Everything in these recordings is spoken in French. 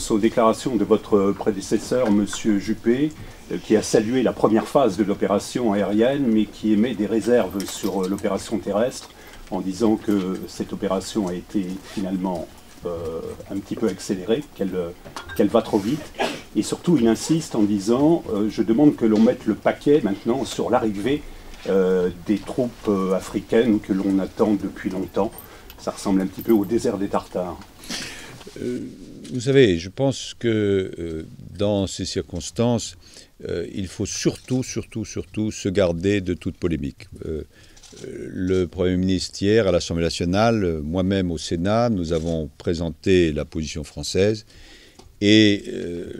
référence aux déclarations de votre prédécesseur, M. Juppé, qui a salué la première phase de l'opération aérienne, mais qui émet des réserves sur l'opération terrestre, en disant que cette opération a été finalement un petit peu accélérée, qu'elle va trop vite. Et surtout, il insiste en disant je demande que l'on mette le paquet maintenant sur l'arrivée des troupes africaines que l'on attend depuis longtemps. Ça ressemble un petit peu au désert des Tartares. Vous savez, je pense que dans ces circonstances, il faut surtout se garder de toute polémique. Le Premier ministre hier à l'Assemblée nationale, moi-même au Sénat, nous avons présenté la position française et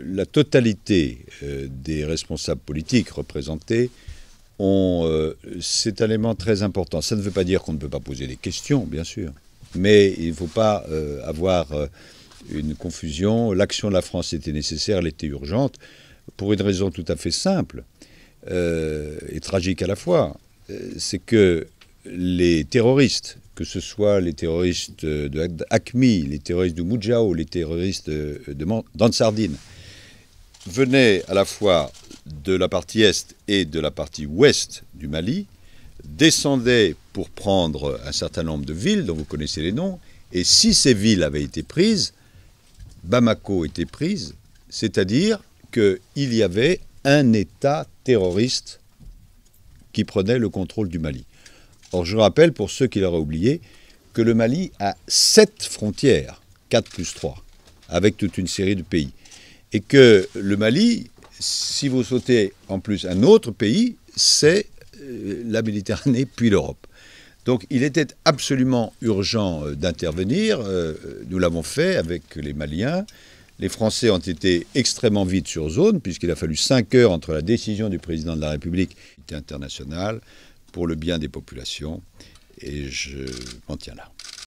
la totalité des responsables politiques représentés ont cet élément très important. Ça ne veut pas dire qu'on ne peut pas poser des questions, bien sûr, mais il ne faut pas avoir une confusion. L'action de la France était nécessaire, elle était urgente, pour une raison tout à fait simple et tragique à la fois. C'est que les terroristes, que ce soit les terroristes de Acmi, les terroristes de Moudjao, les terroristes d'Ansardine, venaient à la fois de la partie est et de la partie ouest du Mali, descendaient pour prendre un certain nombre de villes dont vous connaissez les noms, et si ces villes avaient été prises, Bamako était prise, c'est-à-dire qu'il y avait un État terroriste qui prenait le contrôle du Mali. Or, je rappelle, pour ceux qui l'auraient oublié, que le Mali a 7 frontières, 4 plus 3, avec toute une série de pays. Et que le Mali, si vous sautez en plus un autre pays, c'est la Méditerranée puis l'Europe. Donc il était absolument urgent d'intervenir. Nous l'avons fait avec les Maliens. Les Français ont été extrêmement vite sur zone, puisqu'il a fallu 5 heures entre la décision du président de la République et internationale pour le bien des populations. Et je m'en tiens là.